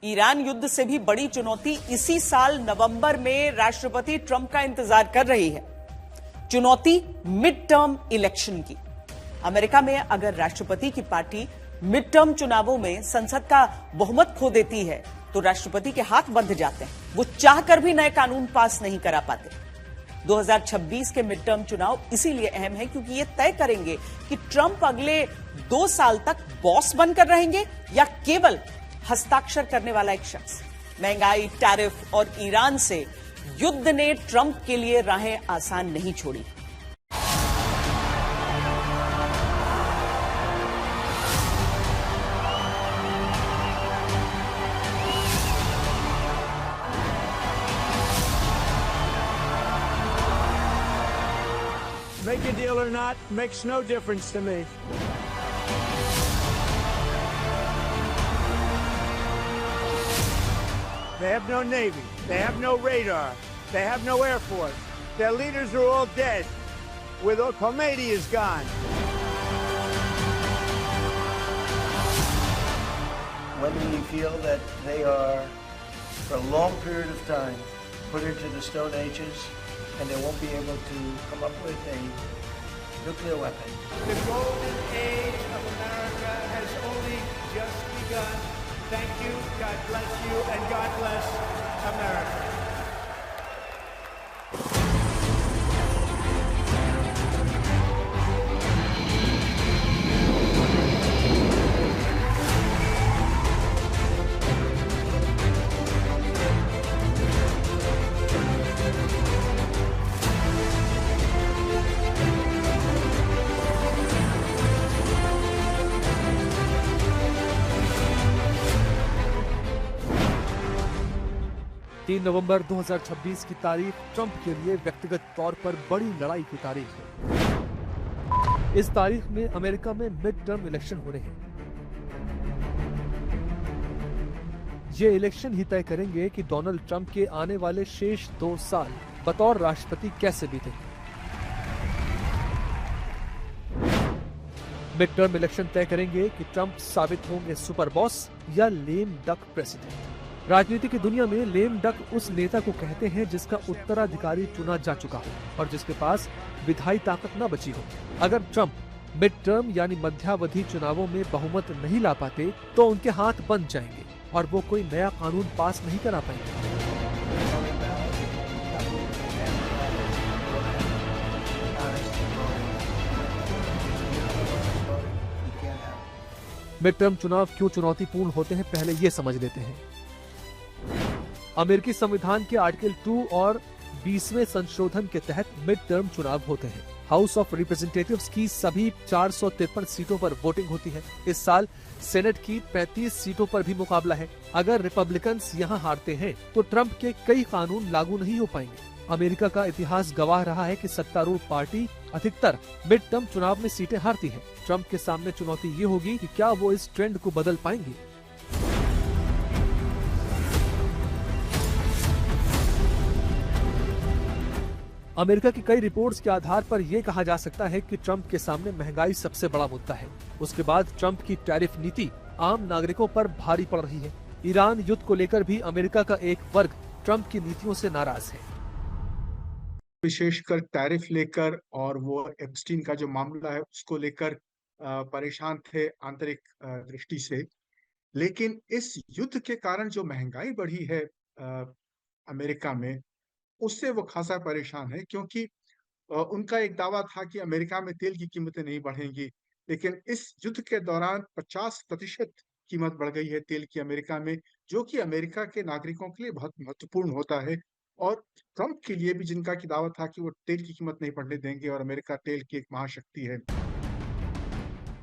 Iran युद्ध से भी बड़ी चुनौती इसी साल नवंबर में राष्ट्रपति ट्रंप का इंतजार कर रही है। चुनौती मिड टर्म इलेक्शन की। अमेरिका में अगर राष्ट्रपति की पार्टी मिड टर्म चुनावों में संसद का बहुमत खो देती है तो राष्ट्रपति के हाथ बंध जाते हैं। वो चाहकर भी नए कानून पास नहीं करा पाते। 2026 के मिड टर्म चुनाव इसीलिए अहम है क्योंकि ये तय करेंगे कि ट्रंप अगले 2 साल तक बॉस बनकर रहेंगे या केवल हस्ताक्षर करने वाला एक शख्स। महंगाई, टैरिफ और ईरान से युद्ध ने ट्रंप के लिए राहें आसान नहीं छोड़ी। Make a deal or not makes no difference to me. They have no Navy. They have no radar. They have no Air Force. Their leaders are all dead. With Khomeini is gone. When we feel that they are, for a long period of time, put into the Stone Ages, and they won't be able to come up with a nuclear weapon. The golden age of America has only just begun. Thank you, God bless you, and God bless America. नवंबर 2026 की तारीख Trump के लिए व्यक्तिगत तौर पर बड़ी लड़ाई की तारीख है। इस तारीख में अमेरिका में मिड टर्म इलेक्शन होने हैं। ये इलेक्शन ही तय करेंगे कि डोनाल्ड ट्रंप के आने वाले शेष 2 साल बतौर राष्ट्रपति कैसे बीतेंगे। मिड टर्म इलेक्शन तय करेंगे कि ट्रंप साबित होंगे सुपर बॉस या लेम डक प्रेसिडेंट। राजनीति की दुनिया में लेम डक उस नेता को कहते हैं जिसका उत्तराधिकारी चुना जा चुका हो और जिसके पास विधायी ताकत न बची हो। अगर ट्रंप मिड टर्म यानी मध्यावधि चुनावों में बहुमत नहीं ला पाते तो उनके हाथ बंद जाएंगे और वो कोई नया कानून पास नहीं करा पाएंगे। मिड टर्म चुनाव क्यों चुनौतीपूर्ण होते हैं, पहले ये समझ लेते हैं। अमेरिकी संविधान के आर्टिकल 2 और 20वें संशोधन के तहत मिड टर्म चुनाव होते हैं। हाउस ऑफ रिप्रेजेंटेटिव्स की सभी 453 सीटों पर वोटिंग होती है। इस साल सेनेट की 35 सीटों पर भी मुकाबला है। अगर रिपब्लिकन्स यहां हारते हैं तो ट्रंप के कई कानून लागू नहीं हो पाएंगे। अमेरिका का इतिहास गवाह रहा है कि सत्तारूढ़ पार्टी अधिकतर मिड टर्म चुनाव में सीटें हारती है। ट्रंप के सामने चुनौती ये होगी कि क्या वो इस ट्रेंड को बदल पाएंगे। अमेरिका की कई रिपोर्ट्स के आधार पर यह कहा जा सकता है कि ट्रंप के सामने महंगाई सबसे बड़ा मुद्दा है। उसके बाद ट्रंप की टैरिफ नीति आम नागरिकों पर भारी पड़ रही है। ईरान युद्ध को लेकर भी अमेरिका का एक वर्ग ट्रंप की नीतियों से नाराज है। विशेषकर टैरिफ लेकर और वो एप्स्टीन का जो मामला है उसको लेकर परेशान थे आंतरिक दृष्टि से। लेकिन इस युद्ध के कारण जो महंगाई बढ़ी है अमेरिका में, उससे वो खासा परेशान है क्योंकि उनका एक दावा था कि अमेरिका में तेल की कीमतें नहीं बढ़ेंगी, लेकिन इस युद्ध के दौरान 50% कीमत बढ़ गई है तेल की अमेरिका में, जो कि अमेरिका के नागरिकों के लिए बहुत महत्वपूर्ण होता है और ट्रंप के लिए भी, जिनका की दावा था कि वो तेल की कीमत नहीं बढ़ने देंगे और अमेरिका तेल की एक महाशक्ति है।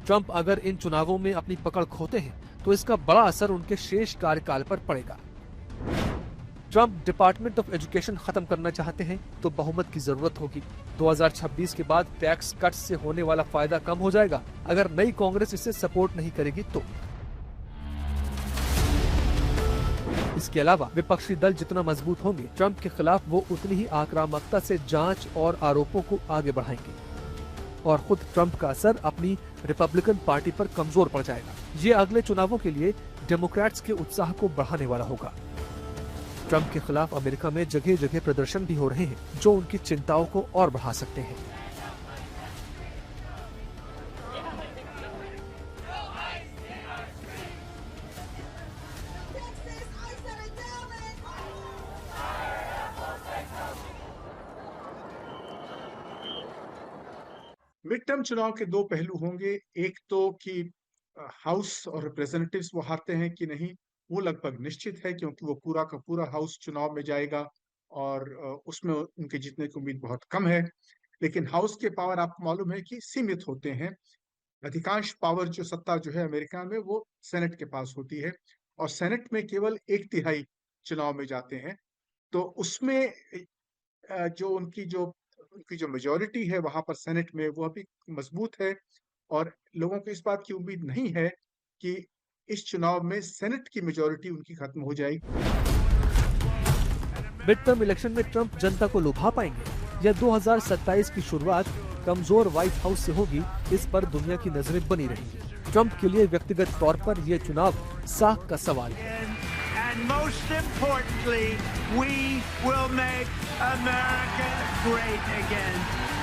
ट्रंप अगर इन चुनावों में अपनी पकड़ खोते हैं तो इसका बड़ा असर उनके शेष कार्यकाल पर पड़ेगा। ट्रंप डिपार्टमेंट ऑफ एजुकेशन खत्म करना चाहते हैं तो बहुमत की जरूरत होगी। 2026 के बाद टैक्स कट से होने वाला फायदा कम हो जाएगा अगर नई कांग्रेस इसे सपोर्ट नहीं करेगी तो। इसके अलावा विपक्षी दल जितना मजबूत होंगे, ट्रंप के खिलाफ वो उतनी ही आक्रामकता से जांच और आरोपों को आगे बढ़ाएंगे और खुद ट्रंप का असर अपनी रिपब्लिकन पार्टी पर कमजोर पड़ जाएगा। ये अगले चुनावों के लिए डेमोक्रेट्स के उत्साह को बढ़ाने वाला होगा। ट्रंप के खिलाफ अमेरिका में जगह जगह प्रदर्शन भी हो रहे हैं जो उनकी चिंताओं को और बढ़ा सकते हैं। मिड टर्म चुनाव के दो पहलू होंगे। एक तो कि हाउस और रिप्रेजेंटेटिव्स वो हारते हैं कि नहीं, वो लगभग निश्चित है क्योंकि वो पूरा का पूरा हाउस चुनाव में जाएगा और उसमें उनके जीतने की उम्मीद बहुत कम है। लेकिन हाउस के पावर आपको मालूम है कि सीमित होते हैं। अधिकांश पावर जो सत्ता जो है अमेरिका में वो सेनेट के पास होती है और सेनेट में केवल 1/3 चुनाव में जाते हैं। तो उसमें जो उनकी जो मेजॉरिटी है वहां पर सेनेट में वो अभी मजबूत है और लोगों को इस बात की उम्मीद नहीं है कि इस चुनाव में सेनेट की मेजॉरिटी उनकी खत्म हो जाएगी। मिड टर्म इलेक्शन में ट्रंप जनता को लुभा पाएंगे या 2027 की शुरुआत कमजोर व्हाइट हाउस से होगी, इस पर दुनिया की नजरें बनी रहेंगी। ट्रंप के लिए व्यक्तिगत तौर पर यह चुनाव साख का सवाल है। And most importantly, we will make America great again.